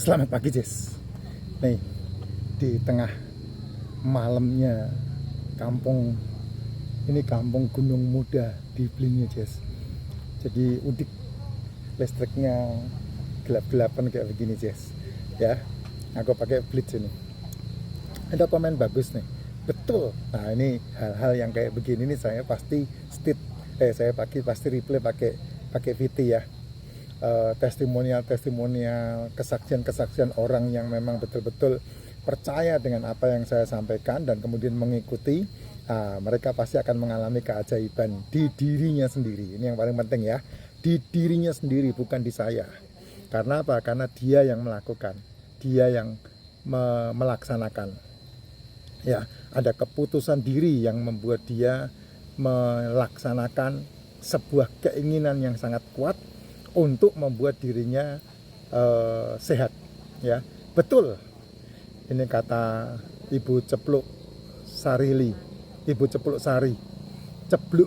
Selamat pagi Jess. Nih di tengah malamnya kampung ini, kampung Gunung Muda di Blingi Jess. Jadi udik, listriknya gelap-gelapan kayak begini Jess. Ya, aku pakai blitz ini. Ada komen bagus nih. Betul. Nah ini hal-hal yang kayak begini nih saya pasti saya pasti replay pakai VT ya. Testimonial, kesaksian orang yang memang betul-betul percaya dengan apa yang saya sampaikan dan kemudian mengikuti. Mereka pasti akan mengalami keajaiban di dirinya sendiri. Ini yang paling penting ya, di dirinya sendiri, bukan di saya. Karena apa? Karena dia yang melakukan, dia yang melaksanakan. Ya, ada keputusan diri yang membuat dia melaksanakan sebuah keinginan yang sangat kuat untuk membuat dirinya sehat, ya. Betul. Ini kata Ibu Cepluk Sarili, Ibu Cepluk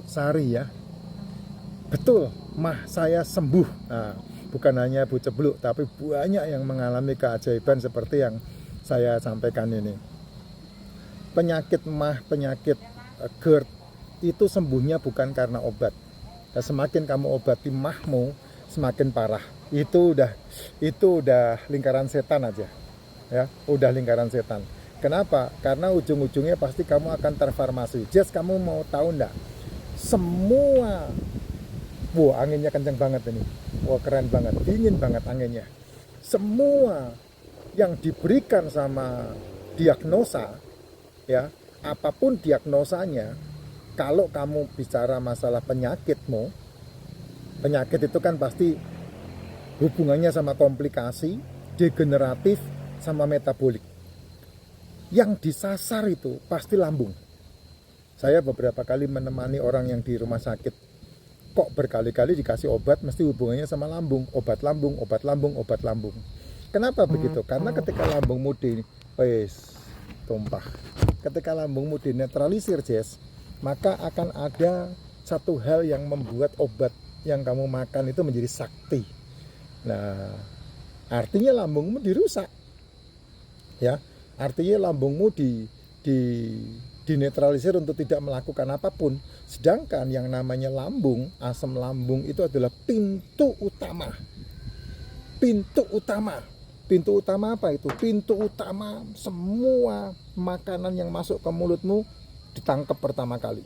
Sari ya. Betul, mah saya sembuh. Nah, bukan hanya Ibu Cepluk, tapi banyak yang mengalami keajaiban seperti yang saya sampaikan ini. Penyakit mah, penyakit GERD itu sembuhnya bukan karena obat. Nah, semakin kamu obati mahmu, semakin parah. Itu udah lingkaran setan aja. Ya, udah lingkaran setan. Kenapa? Karena ujung-ujungnya pasti kamu akan terfarmasi. Jess, kamu mau tahu enggak? Semua anginnya kenceng banget ini. Keren banget, dingin banget anginnya. Semua yang diberikan sama diagnosa, ya, apapun diagnosanya, kalau kamu bicara masalah penyakitmu, penyakit itu kan pasti hubungannya sama komplikasi, degeneratif, sama metabolik. Yang disasar itu pasti lambung. Saya beberapa kali menemani orang yang di rumah sakit, kok berkali-kali dikasih obat mesti hubungannya sama lambung, obat lambung. Kenapa begitu? Karena ketika lambungmu tumpah, ketika lambungmu dinetralisir, Jess, maka akan ada satu hal yang membuat obat yang kamu makan itu menjadi sakti. Nah, artinya lambungmu dirusak. Ya, artinya lambungmu dinetralisir untuk tidak melakukan apapun. Sedangkan yang namanya lambung, asam lambung itu adalah pintu utama. Pintu utama apa itu? Pintu utama semua makanan yang masuk ke mulutmu ditangkap pertama kali.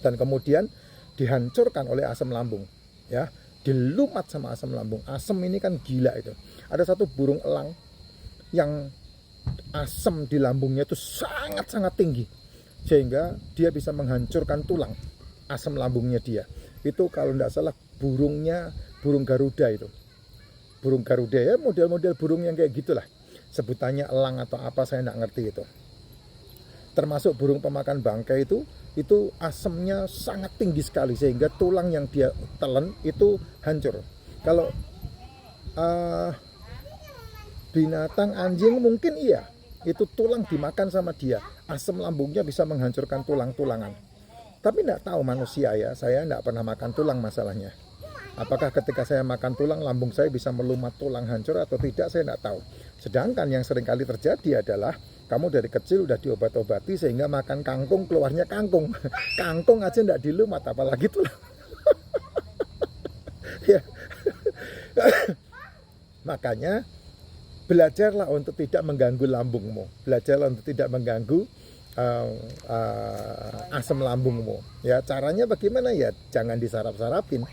Dan kemudian dihancurkan oleh asam lambung, ya, dilumat sama asam lambung. Asam ini kan gila itu. Ada satu burung elang yang asam di lambungnya itu sangat-sangat tinggi, sehingga dia bisa menghancurkan tulang. Asam lambungnya dia itu, kalau tidak salah burung Garuda itu. Burung Garuda ya, model-model burung yang kayak gitulah. Sebutannya elang atau apa saya tidak ngerti itu. Termasuk burung pemakan bangkai itu asamnya sangat tinggi sekali sehingga tulang yang dia telan itu hancur. Kalau binatang anjing mungkin iya, itu tulang dimakan sama dia, asam lambungnya bisa menghancurkan tulang-tulangan. Tapi tidak tahu manusia ya, saya tidak pernah makan tulang masalahnya. Apakah ketika saya makan tulang lambung saya bisa melumat tulang hancur atau tidak, saya tidak tahu. Sedangkan yang seringkali terjadi adalah kamu dari kecil udah diobat-obati sehingga makan kangkung keluarnya kangkung. Kangkung aja tidak dilumat, apalagi tulang. Ya. Makanya belajarlah untuk tidak mengganggu lambungmu. Belajarlah untuk tidak mengganggu asam lambungmu. Ya, caranya bagaimana ya? Jangan disarap-sarapin.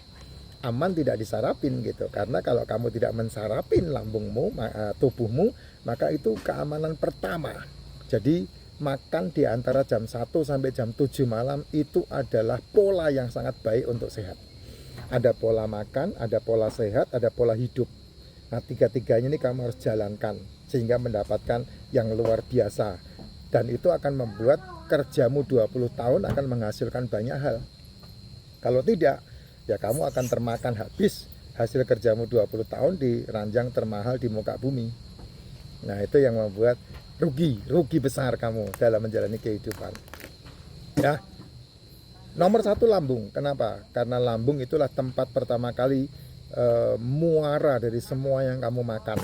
Aman tidak disarapin gitu. Karena kalau kamu tidak mensarapin lambungmu, tubuhmu, maka itu keamanan pertama. Jadi makan di antara jam 1 sampai jam 7 malam itu adalah pola yang sangat baik untuk sehat. Ada pola makan, ada pola sehat, ada pola hidup. Nah, tiga-tiganya ini kamu harus jalankan sehingga mendapatkan yang luar biasa. Dan itu akan membuat kerjamu 20 tahun akan menghasilkan banyak hal. Kalau tidak, ya kamu akan termakan habis hasil kerjamu 20 tahun di ranjang termahal di muka bumi. Nah, itu yang membuat rugi besar kamu dalam menjalani kehidupan. Ya. Nomor 1 lambung. Kenapa? Karena lambung itulah tempat pertama kali muara dari semua yang kamu makan.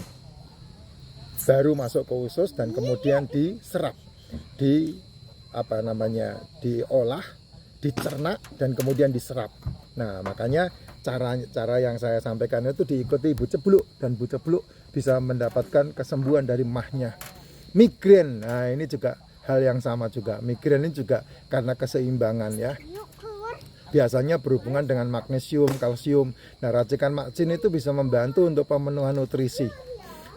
baru masuk ke usus dan kemudian diserap, diolah, dicerna dan kemudian diserap. Nah, makanya cara yang saya sampaikan itu diikuti Bu Cebluk, dan Bu Cebluk bisa mendapatkan kesembuhan dari mahnya. Migrain, nah ini juga hal yang sama juga. Migrain ini juga karena keseimbangan ya. Biasanya berhubungan dengan magnesium, kalsium. Nah, racikan makcin itu bisa membantu untuk pemenuhan nutrisi,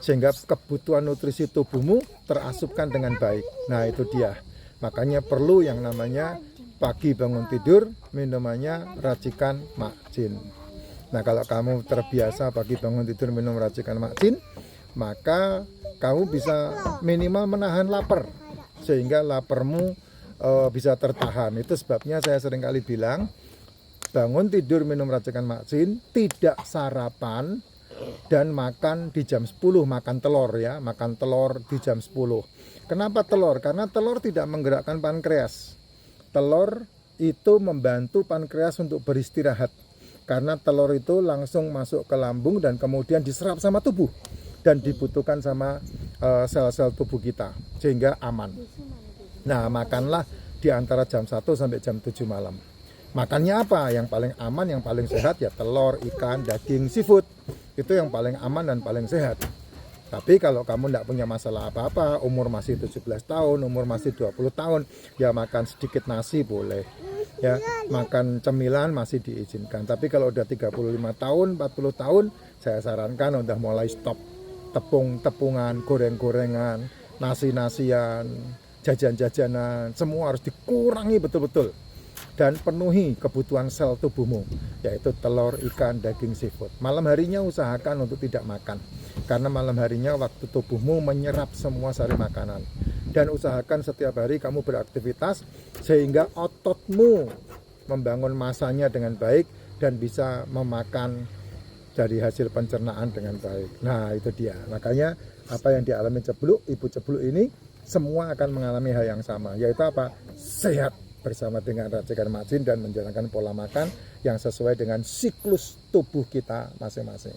sehingga kebutuhan nutrisi tubuhmu terasupkan dengan baik. Nah, itu dia. Makanya perlu yang namanya pagi bangun tidur minumannya racikan makcin. Nah, kalau kamu terbiasa pagi bangun tidur minum racikan makcin, maka kamu bisa minimal menahan lapar, sehingga laparmu bisa tertahan. Itu sebabnya saya sering kali bilang, bangun tidur minum racikan makcin, tidak sarapan, dan makan di jam 10, makan telur ya, makan telur di jam 10. Kenapa telur? Karena telur tidak menggerakkan pankreas. Telur itu membantu pankreas untuk beristirahat, karena telur itu langsung masuk ke lambung dan kemudian diserap sama tubuh dan dibutuhkan sama sel-sel tubuh kita, sehingga aman. Nah, makanlah di antara jam 1 sampai jam 7 malam. Makannya apa? Yang paling aman, yang paling sehat ya telur, ikan, daging, seafood. Itu yang paling aman dan paling sehat. Tapi kalau kamu tidak punya masalah apa-apa, umur masih 17 tahun, umur masih 20 tahun, ya makan sedikit nasi boleh. Ya, makan cemilan masih diizinkan. Tapi kalau udah 35 tahun, 40 tahun, saya sarankan udah mulai stop. Tepung-tepungan, goreng-gorengan, nasi-nasian, jajan-jajanan, semua harus dikurangi betul-betul. Dan penuhi kebutuhan sel tubuhmu, yaitu telur, ikan, daging, seafood. Malam harinya usahakan untuk tidak makan, karena malam harinya waktu tubuhmu menyerap semua sari makanan. Dan usahakan setiap hari kamu beraktivitas sehingga ototmu membangun masanya dengan baik dan bisa memakan dari hasil pencernaan dengan baik. Nah, itu dia. Makanya apa yang dialami Cebluk, Ibu Cebluk ini semua akan mengalami hal yang sama, yaitu apa? Sehat bersama dengan racikan makcin dan menjalankan pola makan yang sesuai dengan siklus tubuh kita masing-masing.